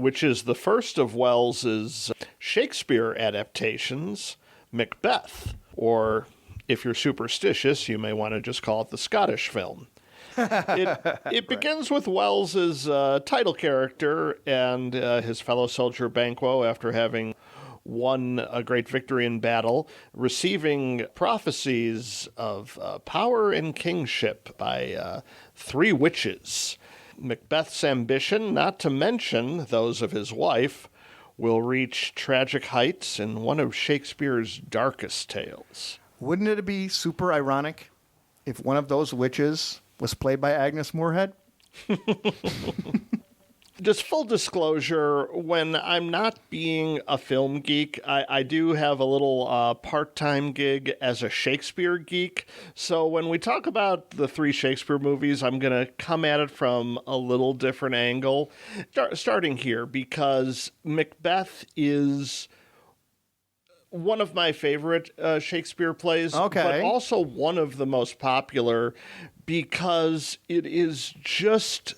which is the first of Wells's Shakespeare adaptations, Macbeth, or if you're superstitious, you may want to just call it the Scottish film. It begins with Wells's title character and his fellow soldier Banquo, after having won a great victory in battle, receiving prophecies of power and kingship by 3 witches. Macbeth's ambition, not to mention those of his wife, will reach tragic heights in one of Shakespeare's darkest tales. Wouldn't it be super ironic if one of those witches was played by Agnes Moorehead? Just full disclosure, when I'm not being a film geek, I do have a little part-time gig as a Shakespeare geek. So when we talk about the 3 Shakespeare movies, I'm going to come at it from a little different angle. Starting here, because Macbeth is one of my favorite Shakespeare plays, but also one of the most popular because it is just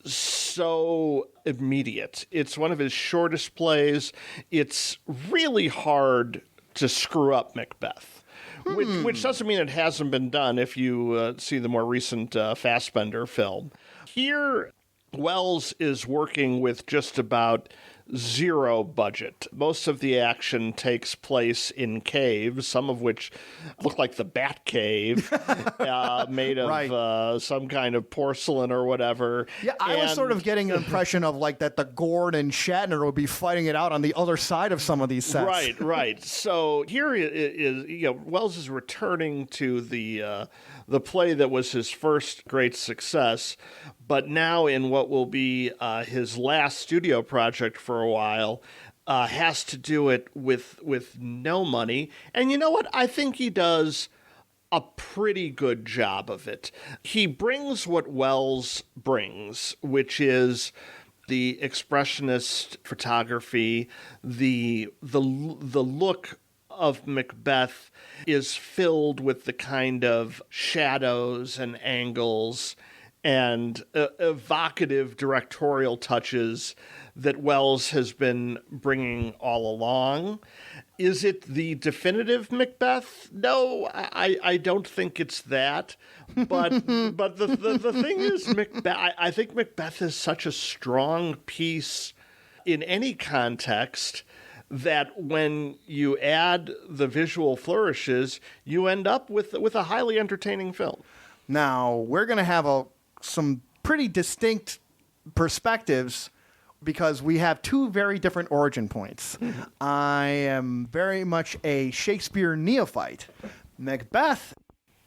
so immediate. It's one of his shortest plays. It's really hard to screw up Macbeth, which doesn't mean it hasn't been done if you see the more recent Fassbender film. Here, Welles is working with just about 0 budget. Most of the action takes place in caves, some of which look like the Bat Cave, made of some kind of porcelain or whatever. Yeah, I was sort of getting an impression of like that the Gord and Shatner would be fighting it out on the other side of some of these sets. Right. So here is Welles is returning to the play that was his first great success, but now in what will be his last studio project for a while, has to do it with no money. And you know what? I think he does a pretty good job of it. He brings what Welles brings, which is the expressionist photography, the look of Macbeth is filled with the kind of shadows and angles and evocative directorial touches that Welles has been bringing all along. Is it the definitive Macbeth? No, I don't think it's that. But the thing is, Macbeth. I think Macbeth is such a strong piece in any context that when you add the visual flourishes, you end up with a highly entertaining film. Now, we're going to have some pretty distinct perspectives because we have 2 very different origin points. I am very much a Shakespeare neophyte. Macbeth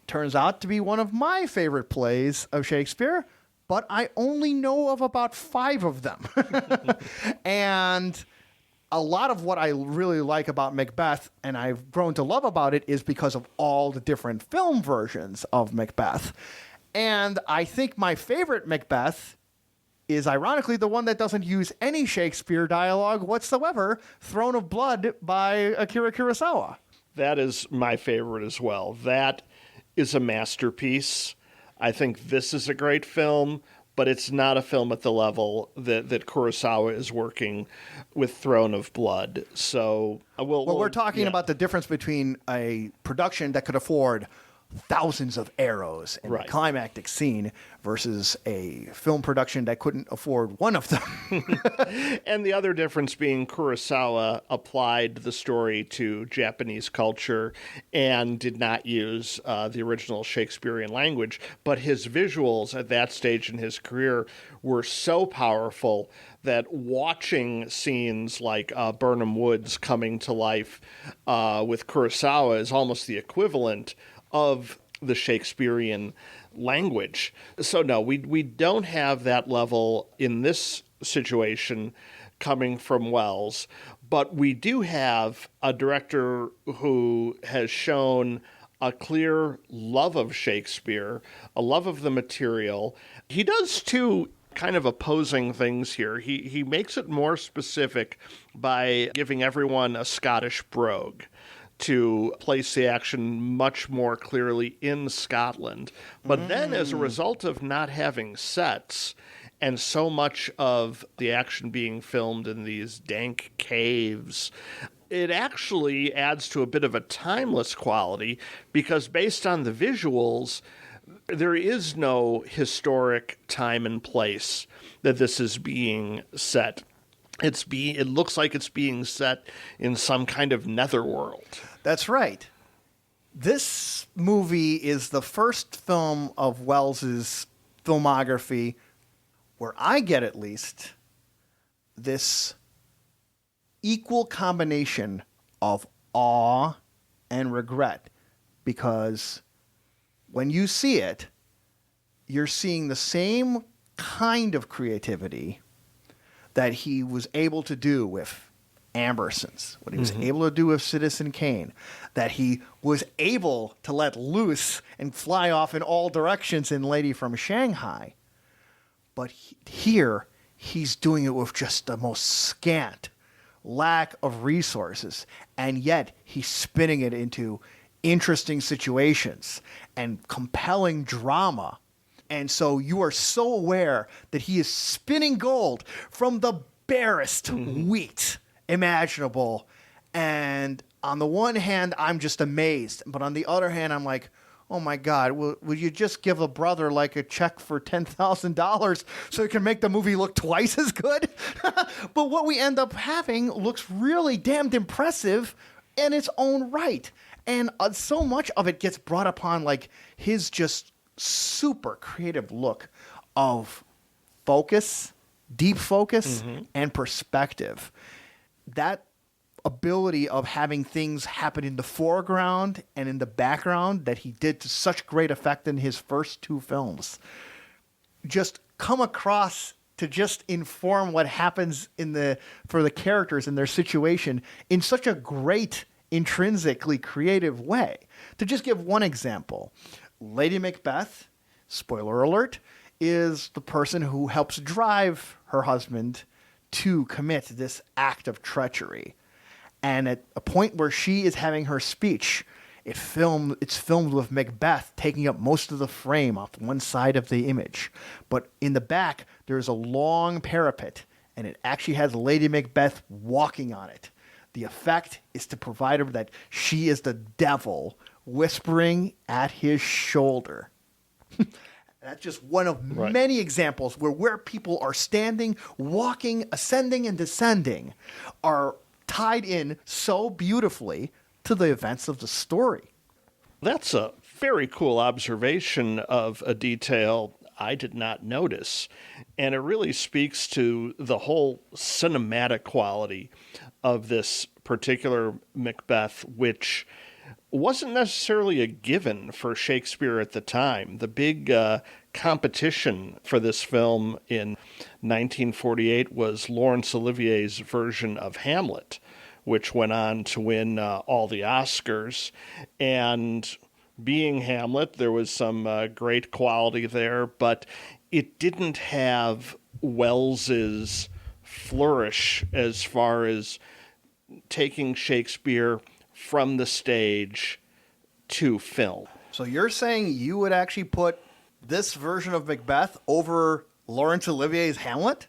turns out to be one of my favorite plays of Shakespeare, but I only know of about 5 of them. And a lot of what I really like about Macbeth, and I've grown to love about it, is because of all the different film versions of Macbeth. And I think my favorite Macbeth is ironically the one that doesn't use any Shakespeare dialogue whatsoever, Throne of Blood by Akira Kurosawa. That is my favorite as well. That is a masterpiece. I think this is a great film, but it's not a film at the level that Kurosawa is working with Throne of Blood. So we're talking about the difference between a production that could afford thousands of arrows in a climactic scene versus a film production that couldn't afford one of them. And the other difference being Kurosawa applied the story to Japanese culture and did not use the original Shakespearean language, but his visuals at that stage in his career were so powerful that watching scenes like Burnham Woods coming to life with Kurosawa is almost the equivalent of the Shakespearean language. So no, we don't have that level in this situation coming from Welles, but we do have a director who has shown a clear love of Shakespeare, a love of the material. He does 2 kind of opposing things here. He makes it more specific by giving everyone a Scottish brogue to place the action much more clearly in Scotland. But then as a result of not having sets and so much of the action being filmed in these dank caves, it actually adds to a bit of a timeless quality, because based on the visuals, there is no historic time and place that this is being set. It looks like it's being set in some kind of netherworld. That's right. This movie is the first film of Welles's filmography where I get, at least, this equal combination of awe and regret, because when you see it, you're seeing the same kind of creativity that he was able to do with Ambersons, what he was able to do with Citizen Kane, that he was able to let loose and fly off in all directions in Lady from Shanghai. But here, he's doing it with just the most scant lack of resources, and yet he's spinning it into interesting situations and compelling drama. And so you are so aware that he is spinning gold from the barest wheat imaginable. And on the one hand, I'm just amazed. But on the other hand, I'm like, oh my God, would you just give a brother like a check for $10,000 so he can make the movie look twice as good? But what we end up having looks really damned impressive in its own right. And so much of it gets brought upon like his just super creative look of focus, deep focus, and perspective. That ability of having things happen in the foreground and in the background that he did to such great effect in his first two films just come across to just inform what happens for the characters and their situation in such a great, intrinsically creative way. To just give one example, Lady Macbeth, spoiler alert, is the person who helps drive her husband to commit this act of treachery. And at a point where she is having her speech, it's filmed with Macbeth taking up most of the frame off one side of the image. But in the back, there's a long parapet, and it actually has Lady Macbeth walking on it. The effect is to provide her that she is the devil whispering at his shoulder. That's just one of many examples where people are standing, walking, ascending, and descending are tied in so beautifully to the events of the story. That's a very cool observation of a detail I did not notice. And it really speaks to the whole cinematic quality of this particular Macbeth, which wasn't necessarily a given for Shakespeare at the time. The big competition for this film in 1948 was Laurence Olivier's version of Hamlet, which went on to win all the Oscars. And being Hamlet, there was some great quality there, but it didn't have Welles's flourish as far as taking Shakespeare from the stage to film. So you're saying you would actually put this version of Macbeth over Laurence Olivier's Hamlet?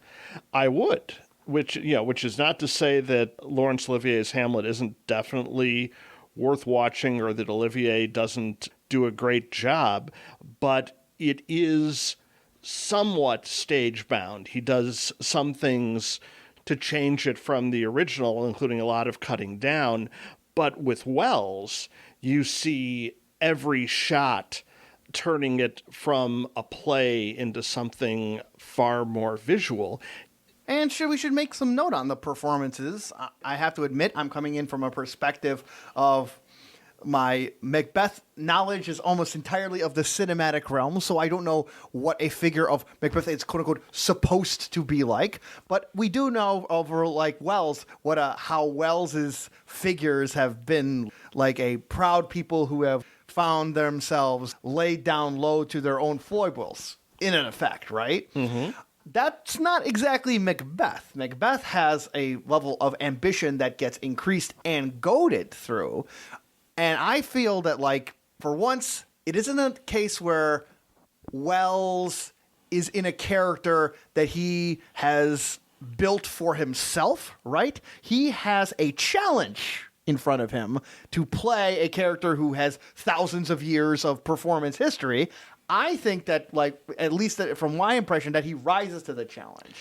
I would, which is not to say that Laurence Olivier's Hamlet isn't definitely worth watching or that Olivier doesn't do a great job, but it is somewhat stage-bound. He does some things to change it from the original, including a lot of cutting down. But with Welles, you see every shot turning it from a play into something far more visual. And we should make some note on the performances. I have to admit, I'm coming in from a perspective of my Macbeth knowledge is almost entirely of the cinematic realm, so I don't know what a figure of Macbeth is quote-unquote supposed to be like. But we do know over like Welles how Welles's figures have been like a proud people who have found themselves laid down low to their own foibles, in an effect, right? Mm-hmm. That's not exactly Macbeth. Macbeth has a level of ambition that gets increased and goaded through. And I feel that, like, for once, it isn't a case where Welles is in a character that he has built for himself, right? He has a challenge in front of him to play a character who has thousands of years of performance history. I think that, like, at least from my impression, that he rises to the challenge.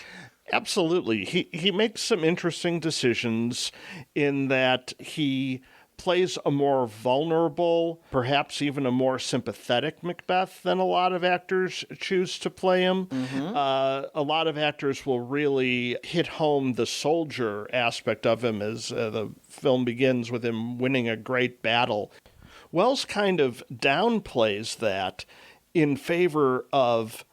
Absolutely. He makes some interesting decisions in that he plays a more vulnerable, perhaps even a more sympathetic Macbeth than a lot of actors choose to play him. A lot of actors will really hit home the soldier aspect of him as the film begins with him winning a great battle. Wells kind of downplays that in favor of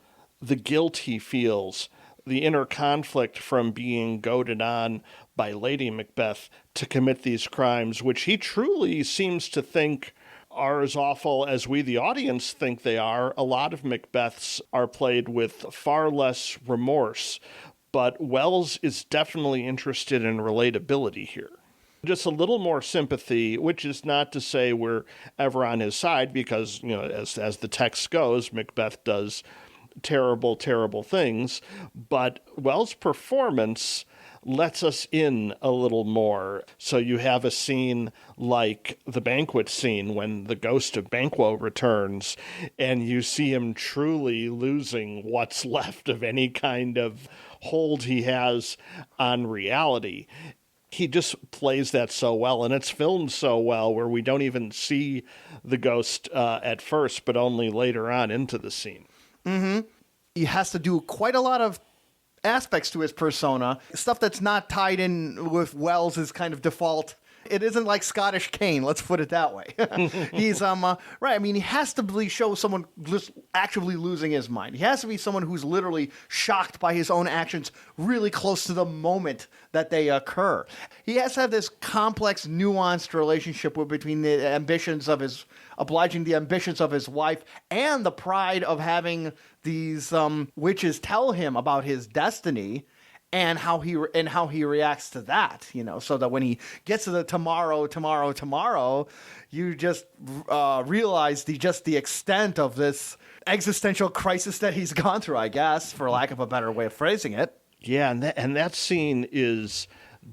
the guilt he feels, the inner conflict from being goaded on by Lady Macbeth to commit these crimes, which he truly seems to think are as awful as we, the audience, think they are. A lot of Macbeths are played with far less remorse, but Wells is definitely interested in relatability here. Just a little more sympathy, which is not to say we're ever on his side, because, you know, as the text goes, Macbeth does terrible, terrible things, but Wells' performance lets us in a little more. So you have a scene like the banquet scene when the ghost of Banquo returns, and you see him truly losing what's left of any kind of hold he has on reality. He just plays that so well, and it's filmed so well where we don't even see the ghost at first, but only later on into the scene. He has to do quite a lot of aspects to his persona, stuff that's not tied in with Wells' kind of default. It isn't like Scottish Kane, let's put it that way. He's right. I mean, he has to show someone just actually losing his mind. He has to be someone who's literally shocked by his own actions, really close to the moment that they occur. He has to have this complex, nuanced relationship between the ambitions of his obliging the ambitions of his wife and the pride of having these witches tell him about his destiny. And how he reacts to that, you know, so that when he gets to the tomorrow, you just realize the extent of this existential crisis that he's gone through, I guess, for lack of a better way of phrasing it. Yeah, and that scene is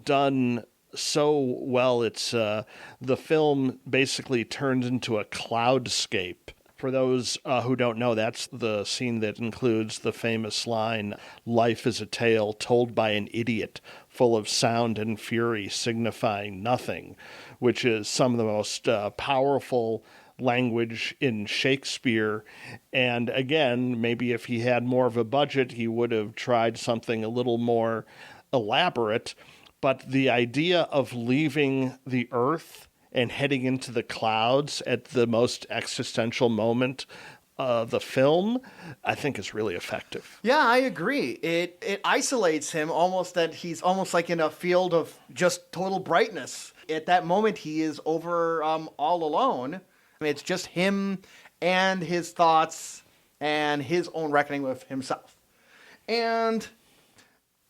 done so well. It's the film basically turns into a cloudscape. For those who don't know, that's the scene that includes the famous line, "Life is a tale told by an idiot, full of sound and fury, signifying nothing," which is some of the most powerful language in Shakespeare. And again, maybe if he had more of a budget, he would have tried something a little more elaborate. But the idea of leaving the earth and heading into the clouds at the most existential moment of the film, I think is really effective. Yeah, I agree. It isolates him almost, that he's almost like in a field of just total brightness. At that moment, he is over all alone. I mean, it's just him and his thoughts and his own reckoning with himself. And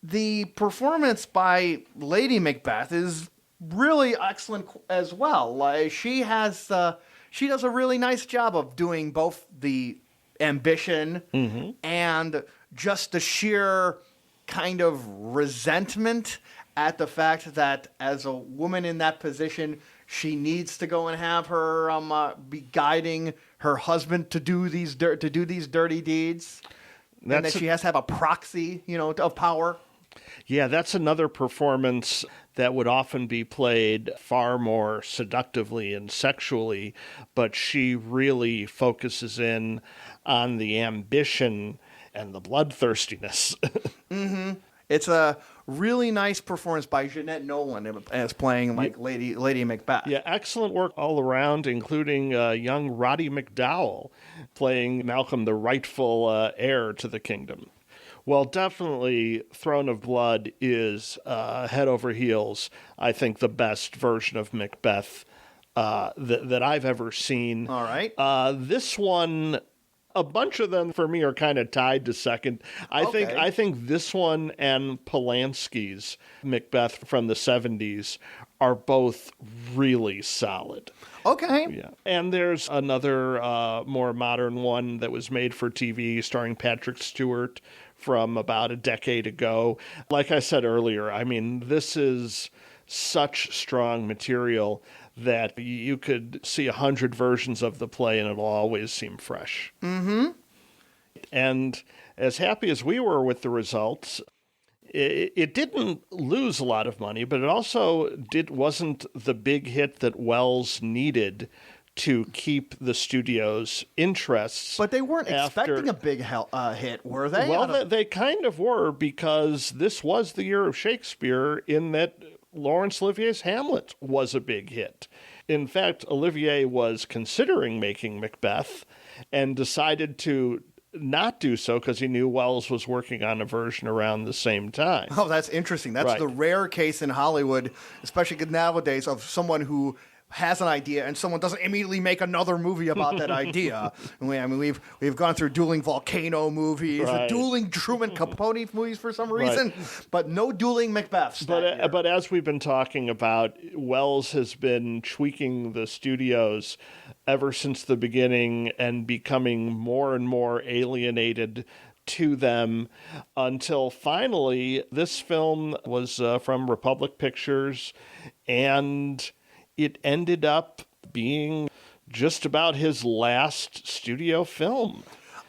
the performance by Lady Macbeth is really excellent as well. Like, she does a really nice job of doing both the ambition and just the sheer kind of resentment at the fact that as a woman in that position, she needs to go and have her be guiding her husband to do these dirty deeds, and that she has to have a proxy, you know, of power. Yeah, that's another performance that would often be played far more seductively and sexually, but she really focuses in on the ambition and the bloodthirstiness. It's a really nice performance by Jeanette Nolan as playing like Lady Macbeth. Yeah, excellent work all around, including young Roddy McDowall playing Malcolm, the rightful heir to the kingdom. Well, definitely Throne of Blood is head over heels, I think, the best version of Macbeth that I've ever seen. All right. This one, a bunch of them for me are kind of tied to second. I think this one and Polanski's Macbeth from the 70s are both really solid. Okay. Yeah. And there's another more modern one that was made for TV starring Patrick Stewart from about a decade ago. Like I said earlier, I mean, this is such strong material that you could see 100 versions of the play and it'll always seem fresh. Mm-hmm. And as happy as we were with the results, it didn't lose a lot of money, but it also wasn't the big hit that Welles needed to keep the studio's interests. But they weren't expecting a big hit, were they? Well, they kind of were, because this was the year of Shakespeare, in that Laurence Olivier's Hamlet was a big hit. In fact, Olivier was considering making Macbeth and decided to not do so because he knew Welles was working on a version around the same time. Oh, that's interesting. That's Right. the rare case in Hollywood, especially nowadays, of someone who has an idea and someone doesn't immediately make another movie about that idea. We've gone through dueling volcano movies, Right. dueling Truman Capote movies for some reason, but no dueling Macbeths. But as we've been talking about, Welles has been tweaking the studios ever since the beginning and becoming more and more alienated to them, until finally this film was from Republic Pictures, and it ended up being just about his last studio film.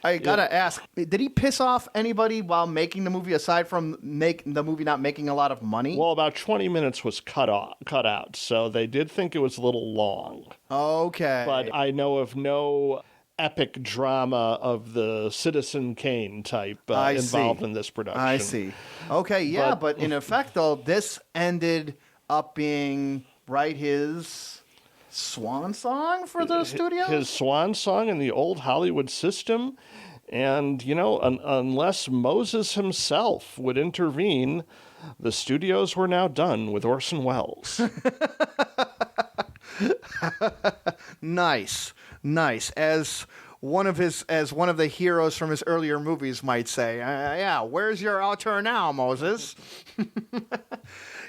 I gotta ask, did he piss off anybody while making the movie, aside from the movie not making a lot of money? Well, about 20 minutes was cut out, so they did think it was a little long. Okay. But I know of no epic drama of the Citizen Kane type involved in this production. I see. Okay, yeah, but in effect, though, this ended up being, his swan song for the studio? His swan song in the old Hollywood system. And, unless Moses himself would intervene, the studios were now done with Orson Welles. Nice. As one of the heroes from his earlier movies might say, yeah, where's your auteur now, Moses?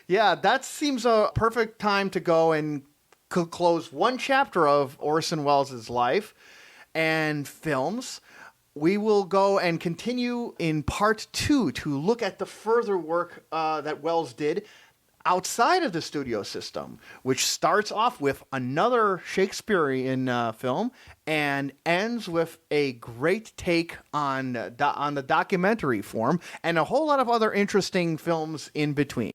Yeah, that seems a perfect time to go and close one chapter of Orson Welles' life and films. We will go and continue in part 2 to look at the further work that Welles did outside of the studio system, which starts off with another Shakespearean film and ends with a great take on the documentary form and a whole lot of other interesting films in between.